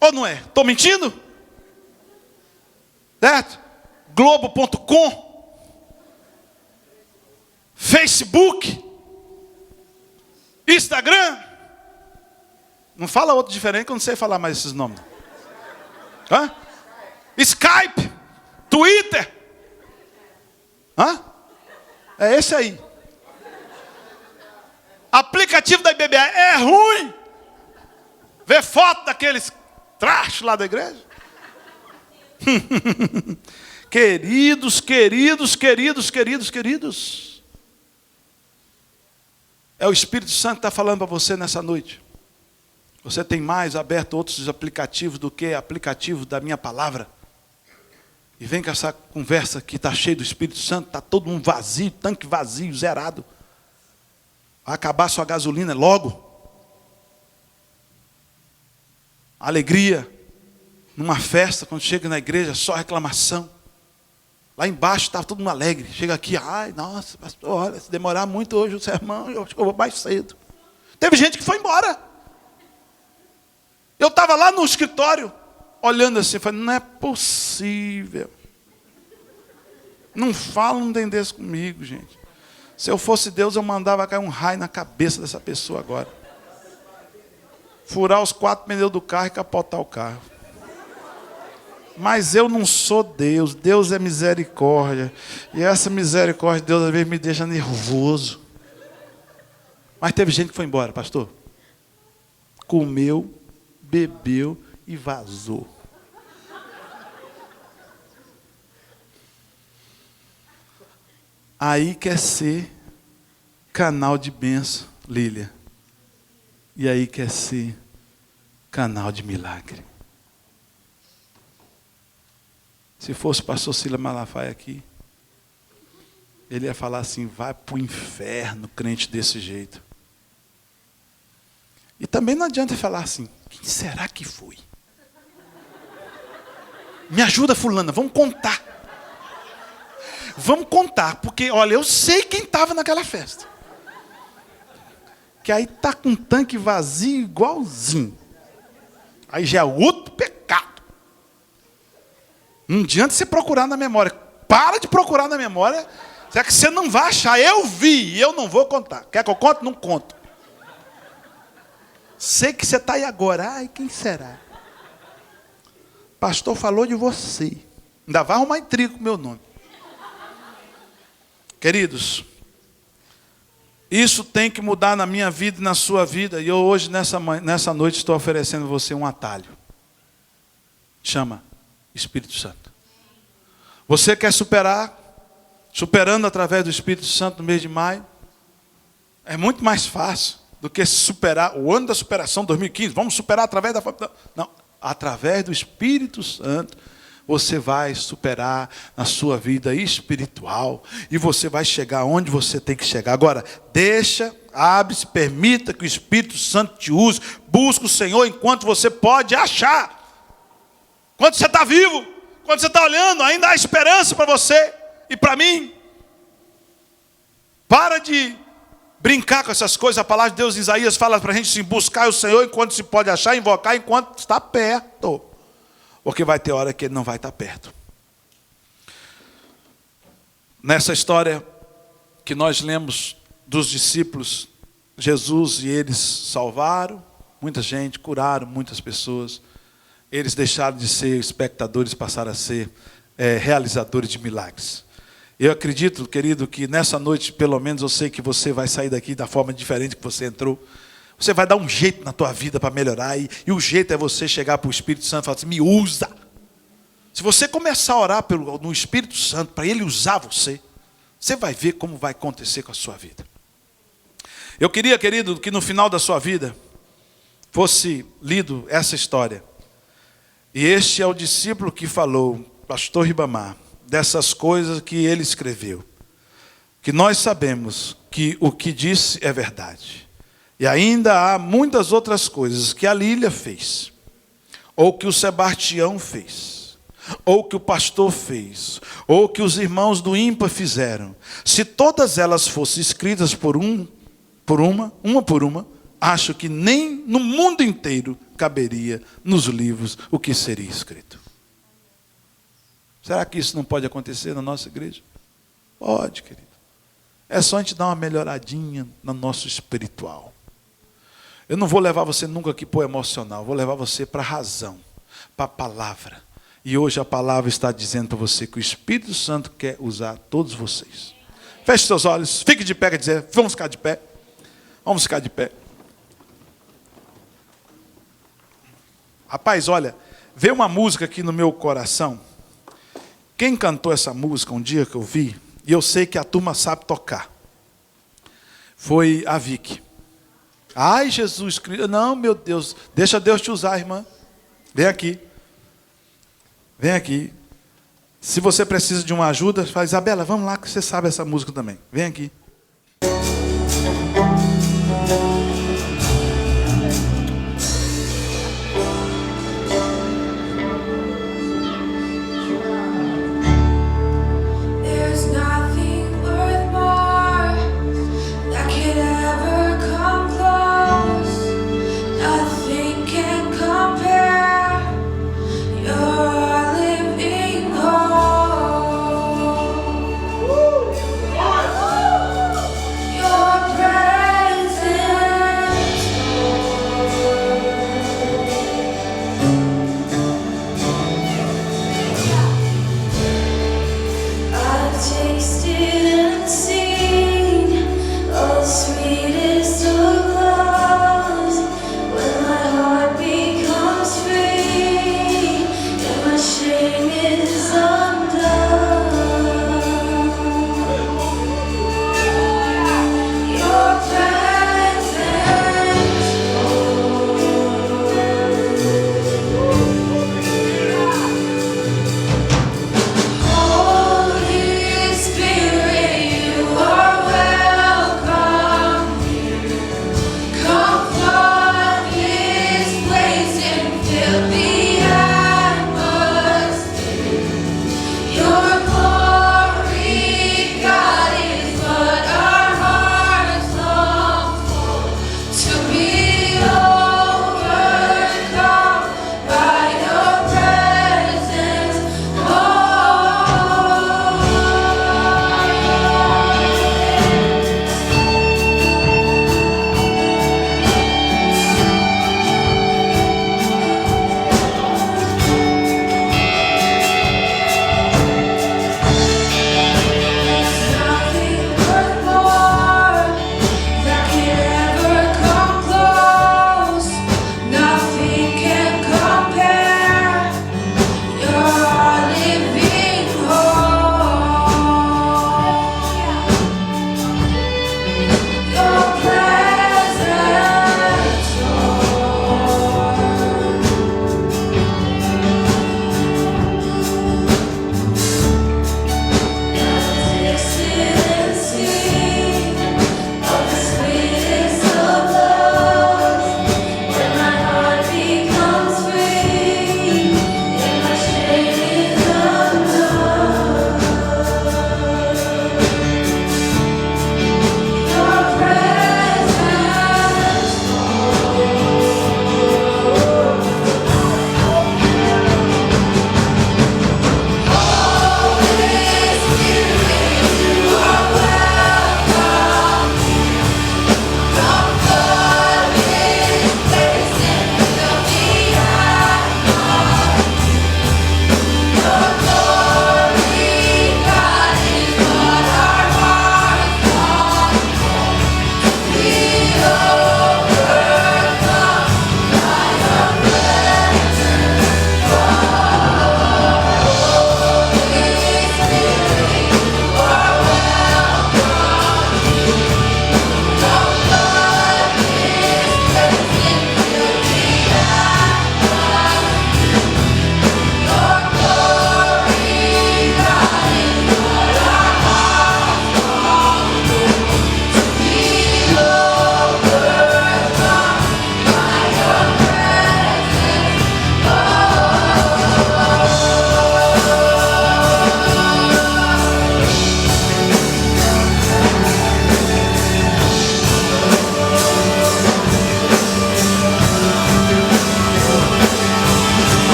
Ou não é? Estou mentindo? Certo? Globo.com. Facebook, Instagram, não fala outro diferente que eu não sei falar mais esses nomes. Hã? Skype, Twitter. Hã? É esse aí. Aplicativo da IBBA é ruim. Ver foto daqueles trachos lá da igreja. Queridos, queridos, queridos, queridos, queridos. É o Espírito Santo que está falando para você nessa noite. Você tem mais aberto outros aplicativos do que aplicativo da minha palavra. E vem com essa conversa que está cheia do Espírito Santo, está todo mundo vazio, tanque vazio, zerado. Vai acabar sua gasolina logo. Alegria. Numa festa, quando chega na igreja, só reclamação. Lá embaixo estava todo mundo alegre. Chega aqui, ai, nossa, pastor, olha, se demorar muito hoje o sermão, eu acho que eu vou mais cedo. Teve gente que foi embora. Eu estava lá no escritório, olhando assim, falei, não é possível. Não fala um trem desse comigo, gente. Se eu fosse Deus, eu mandava cair um raio na cabeça dessa pessoa agora. Furar os 4 pneus do carro e capotar o carro. Mas eu não sou Deus. Deus é misericórdia. E essa misericórdia de Deus às vezes me deixa nervoso. Mas teve gente que foi embora, pastor. Comeu, bebeu e vazou. Aí quer ser canal de bênção, Lília. E aí quer ser canal de milagre. Se fosse o pastor Silas Malafaia aqui, ele ia falar assim, vai para o inferno, crente desse jeito. E também não adianta falar assim, quem será que foi? Me ajuda, fulana, vamos contar. Vamos contar, porque, olha, eu sei quem estava naquela festa. Que aí está com um tanque vazio igualzinho. Aí já é outro pecado. Não adianta você procurar na memória. Para de procurar na memória. Será que você não vai achar? Eu vi, eu não vou contar. Quer que eu conte? Não conto. Sei que você está aí agora. Ai, quem será? Pastor falou de você. Ainda vai arrumar intriga com o meu nome. Queridos, isso tem que mudar na minha vida e na sua vida. E eu hoje, nessa noite, estou oferecendo a você um atalho. Chama Espírito Santo. Você quer superar superando através do Espírito Santo no mês de maio. É muito mais fácil do que superar o ano da superação 2015. Vamos superar através da... Não, através do Espírito Santo, você vai superar na sua vida espiritual e você vai chegar onde você tem que chegar. Agora, abre-se, permita que o Espírito Santo te use. Busca o Senhor enquanto você pode achar. Enquanto você está vivo, quando você está olhando, ainda há esperança para você e para mim. Para de brincar com essas coisas. A palavra de Deus em Isaías fala para a gente assim, buscar o Senhor enquanto se pode achar, invocar enquanto está perto. Porque vai ter hora que ele não vai estar perto. Nessa história que nós lemos dos discípulos, Jesus e eles salvaram muita gente, curaram muitas pessoas. Eles deixaram de ser espectadores, passaram a ser realizadores de milagres. Eu acredito, querido, que nessa noite, pelo menos, eu sei que você vai sair daqui da forma diferente que você entrou. Você vai dar um jeito na tua vida para melhorar. E o jeito é você chegar para o Espírito Santo e falar assim, me usa. Se você começar a orar no Espírito Santo, para Ele usar você, você vai ver como vai acontecer com a sua vida. Eu queria, querido, que no final da sua vida, fosse lido essa história. E este é o discípulo que falou, pastor Ribamar, dessas coisas que ele escreveu. Que nós sabemos que o que disse é verdade. E ainda há muitas outras coisas que a Lília fez, ou que o Sebastião fez, ou que o pastor fez, ou que os irmãos do IMPA fizeram. Se todas elas fossem escritas uma por uma, acho que nem no mundo inteiro caberia nos livros o que seria escrito. Será que isso não pode acontecer na nossa igreja? Pode, querido. É só a gente dar uma melhoradinha no nosso espiritual. Eu não vou levar você nunca aqui para o emocional, vou levar você para a razão, para a palavra. E hoje a palavra está dizendo para você que o Espírito Santo quer usar todos vocês. Feche seus olhos, fique de pé, quer dizer, vamos ficar de pé. Vamos ficar de pé. Rapaz, olha, veio uma música aqui no meu coração. Quem cantou essa música um dia que eu vi, e eu sei que a turma sabe tocar, foi a Vicky. Ai, Jesus Cristo, não, meu Deus, deixa Deus te usar, irmã. Vem aqui. Vem aqui. Se você precisa de uma ajuda, fala, Isabela, vamos lá que você sabe essa música também. Vem aqui.